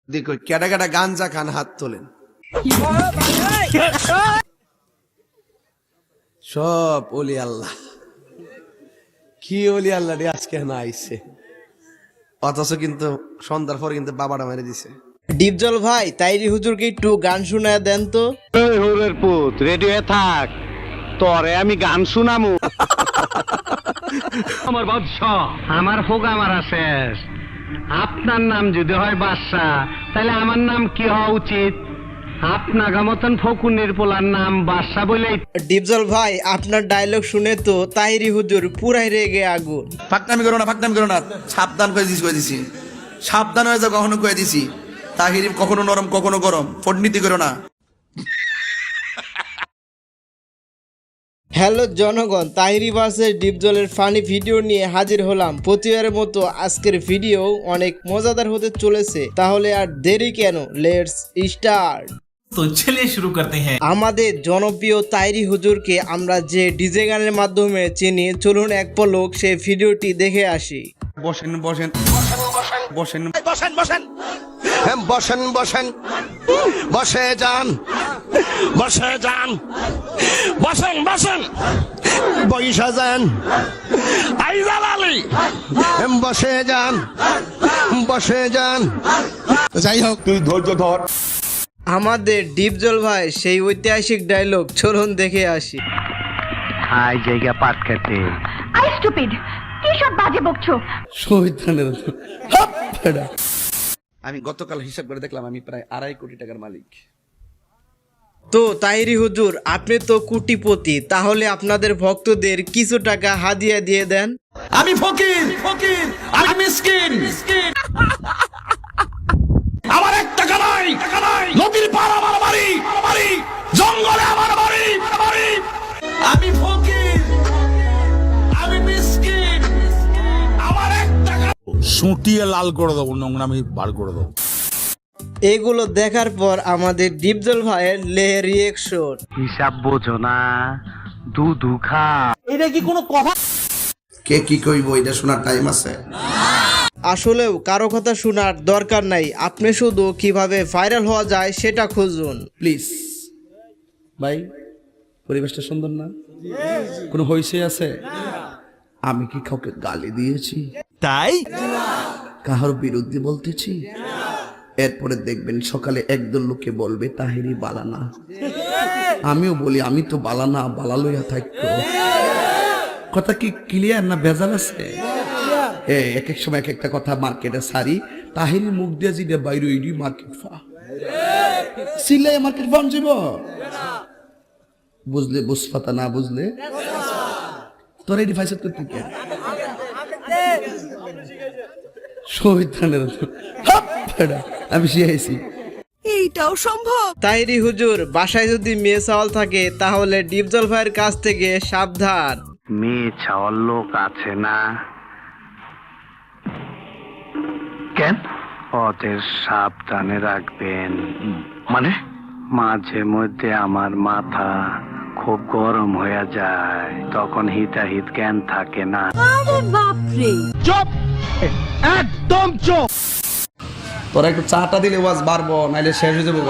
দেখো কেডা কেডা গাঞ্জা খান হাত তোলেন। সব ওলি আল্লাহ। কি ওলি আল্লাহ রে আজকে না আইছে, অথচ কিন্তু সন্ধ্যার পর কিন্তু বাবাটা মেরে দিছে। ডিপজল ভাই তাইরি হুজুরকে একটু গান শোনায় দেন তো। হুরের পুত রেডি হয়ে থাক, তোরে আমি গান শুনামু। আমার বাদশাহ, আমার হোগা মারা শেষ। আপনার নাম যদি হয় বাদশাহ, তাহলে আমার নাম কি হওয়া উচিত? আপনার মতন ফকুনের পোলার নাম বাদশাহ বলে। ডিপজল ভাই আপনার ডায়লগ শুনে তো তাইরি হুজুর পুরাই রেগে আগুন। ফাকনামি করো না, ফাকনামি করো না, সাবধান করে দিছি, সাবধান হয়ে যাও, কখনো কয়ে দিছি। তাহিরি কখনো নরম কখনো গরম, ফটনীতি করো না। হ্যালো জনগণ, তাহিরি ভার্সেস ডিপজলের ফানি ভিডিও নিয়ে হাজির হলাম। প্রতিবারের মতো আজকের ভিডিও অনেক মজাদার হতে চলেছে, তাহলে আর দেরি কেন, লেটস স্টার্ট। তো চলিয়ে শুরু করতে হ্যাঁ। আমাদের জনপ্রিয় তাইরি হুজুরকে আমরা যে ডিজে গানের মাধ্যমে চিনি, চলুন এক পলক সেই ভিডিওটি দেখে আসি। বসেন বসেন বসেন বসেন বসেন বসেন বসেন বসে যান, বসে যান, বসেন বসেন, বৈশা যান, আইজাল আলী বসে যান, বসে যান। যাই হোক, তুই ধৈর্য ধর। আমাদের ডিপজল ভাই সেই ঐতিহাসিক ডায়লগ চলুন দেখে আসি। হাই জায়গা পাট খেতে আই স্টুপিড, কি সব বাজে বকছো? শহীদানের আমি গতকাল হিসাব করে দেখলাম আমি প্রায় 2.5 কোটি টাকার মালিক। তো তাহিরি হুজুর আপনি তো কোটিপতি, তাহলে আপনাদের ভক্তদের কিছু টাকা হাদিয়া দিয়ে দেন। আমি ফকির, আমি মিসকিন। আমার 1 টাকা নাই, নদীর পার আমার বাড়ি, জঙ্গলে আমার বাড়ি। আমি ফকির, আমি মিসকিন, আমার 1 টাকা। সুটিয়ে লাল করে দেবো, নোংরামি বার করে দেবো। এগুলো দেখার পর আমাদের ডিপজল ভাইয়ের রিয়েকশন। হিসাব বোঝো না, দুধু খা। কে কি কইব এটা শোনার টাইম আছে? আসলেও কারো কথা শোনার দরকার নাই, আপনি শুধু কিভাবে ভাইরাল হওয়া যায় সেটা খুঁজুন। প্লিজ ভাই, পরিবেশটা সুন্দর না? কোনো হইছে আছে? আমি কি কাউকে গালি দিয়েছি? তাই কাহার বিরুদ্ধে বলতেছি? এরপরে দেখবেন সকালে একদল লোকে বলবে তাহিরি বালানা। আমিও বলি আমি তো বালানা, বালা লইয়া থাকতো। কথা কি ক্লিয়ার না ভেজাল আছে? এক এক সময় এক একটা কথা মার্কেটে সারি, তাহিরি মুখ দিয়ে যেটা বাইরে ওইডি মার্কেট ফা সিলাই মার্কেট ফান যাব। বুঝলে বুঝপাতা, না বুঝলে তোর এই ডিভাইস করতে কে শহীদানের আমি শিখাইছি। এইটাও সম্ভব? তাহিরি হুজুর বাসায় যদি মেয়ে চাওয়াল থাকে তাহলে ডিপজল ভাইয়ের কাছ থেকে সাবধান। মেয়ে ছাওয়ার লোক আছে না কেন? ওদের সাবধানে রাখবেন। মানে মাঝে মধ্যে আমার মাথা খুব গরম হয়ে যায়, তখন হিতাহিত জ্ঞান থাকে না। আরে বাপরে, চুপ, একদম চুপ। তোরা একটু চাটা দিলে ওয়াজ বাড়বো, নাইলে শেষ হয়ে যাবো।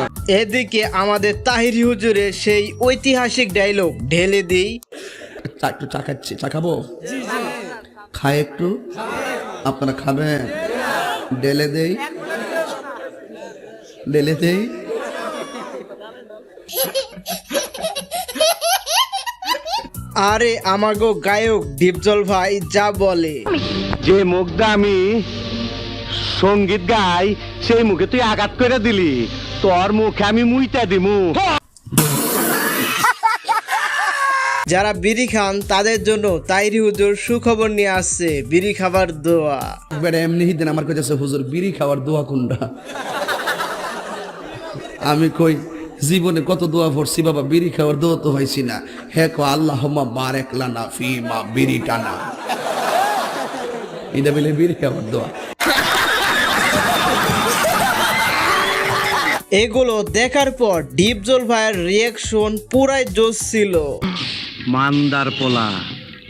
এদিকে আমাদের তাহিরি হুজুরের সেই ঐতিহাসিক ডায়লগ ঢেলে দিই। একটু চা খাচ্ছি, চা খাবো? খাই একটু, আপনারা খাবেন? ঢেলে দেই, ঢেলে দেই। আরে আমাগো গায়ক ডিপজল ভাই যা বলে। যে মুখটা আমি সঙ্গীত গাই, সেই মুখে তুই আঘাত করে দিলি, তোর মুখে আমি মুইটা দিমু। যারা বিড়ি খান তাদের জন্য তাহিরি হুজুর সুখবর নিয়ে আসছে, বিড়ি খাবার দোয়া। বেটা এমনি দিন আমার কাছে হুজুর বিড়ি খাওয়ার দোয়া কোনটা? আমি কই জীবনে কত দোয়া পড়ছি বাবা, বিড়ি খাওয়ার দোয়া তো হয়েছি না। হে কো আল্লাহুম্মা বারিক লানা ফিমা বিড়ি টানা, এটা বলে বিড়ি খাওয়ার দোয়া। এগুলো দেখার পর ডিপজল ভাইয়ের রিয়েকশন পুরাই জোশ ছিল। মান্দার পোলা,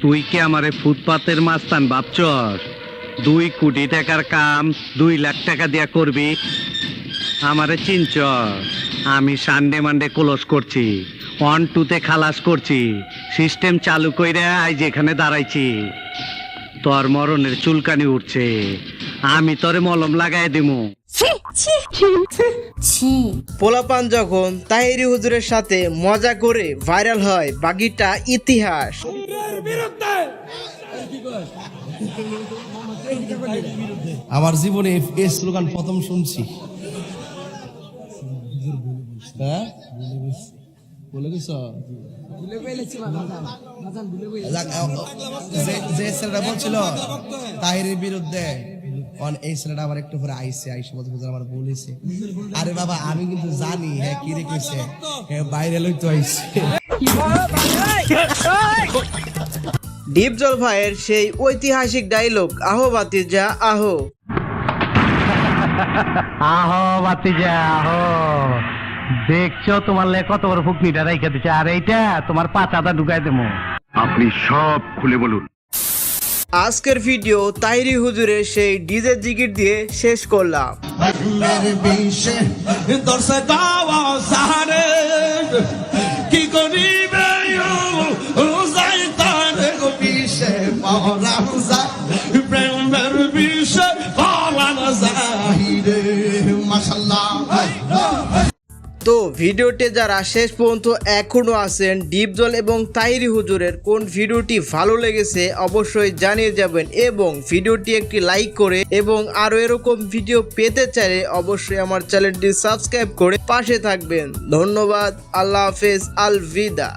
তুই কি আমারে ফুটপাতের মাস্তান ভাবছস? 2 কোটি টাকার কাম 2 লাখ টাকা দিয়া করবি? আমারে চিনচ? আমি সানডে মানডে ক্লোজ করছি, 1 2 খালাস করছি, সিস্টেম চালু কইরা আজ যেখানে দাঁড়াইছি। তোর মরণের চুলকানি উঠছে, আমি তোরে মলম লাগাই দিমু। পোলাপান যখন তাহিরি হুজুরের সাথে মজা করে ভাইরাল হয়, বাকিটা ইতিহাস। আমার জীবনে এই স্লোগান প্রথম শুনছি। হ্যাঁ বলে গেছ যে ছেলেটা বলছিল তাহিরের বিরুদ্ধে, এই ছেলেটা আবার একটু পরে আইসে আমার বলেছে, আরে বাবা আমি কিন্তু জানি হ্যাঁ কি রেখেছে, বাইরে লইতো আইসে। ডিপজল ভাইয়ের সেই ঐতিহাসিক ডায়লগ, আহো বাতিজা আহো। আহো বাতিজা আহো, দেখছো তোমার লে কত বড় ফুকনিটা রাইখা দিচ্ছে, আর এইটা তোমার পাচাটা ঢুকাই দেবো। আপনি সব খুলে বলুন। আজকের ভিডিও তাহিরি হুজুরের সেই ডিজে জিকির দিয়ে শেষ করলাম। কি করিবে প্রেমের বিষে মাশাআল্লাহ। তো ভিডিওটি যারা শেষ পর্যন্ত এখনো আছেন, ডিপজল এবং তাহিরি হুজুরের কোন ভিডিওটি ভালো লেগেছে অবশ্যই জানিয়ে যাবেন, এবং ভিডিওটি একটি লাইক করে এবং আরো এরকম ভিডিও পেতে চাইলে অবশ্যই আমার চ্যানেলটি সাবস্ক্রাইব করে পাশে থাকবেন। ধন্যবাদ, আল্লাহ হাফেজ, আলভিদা।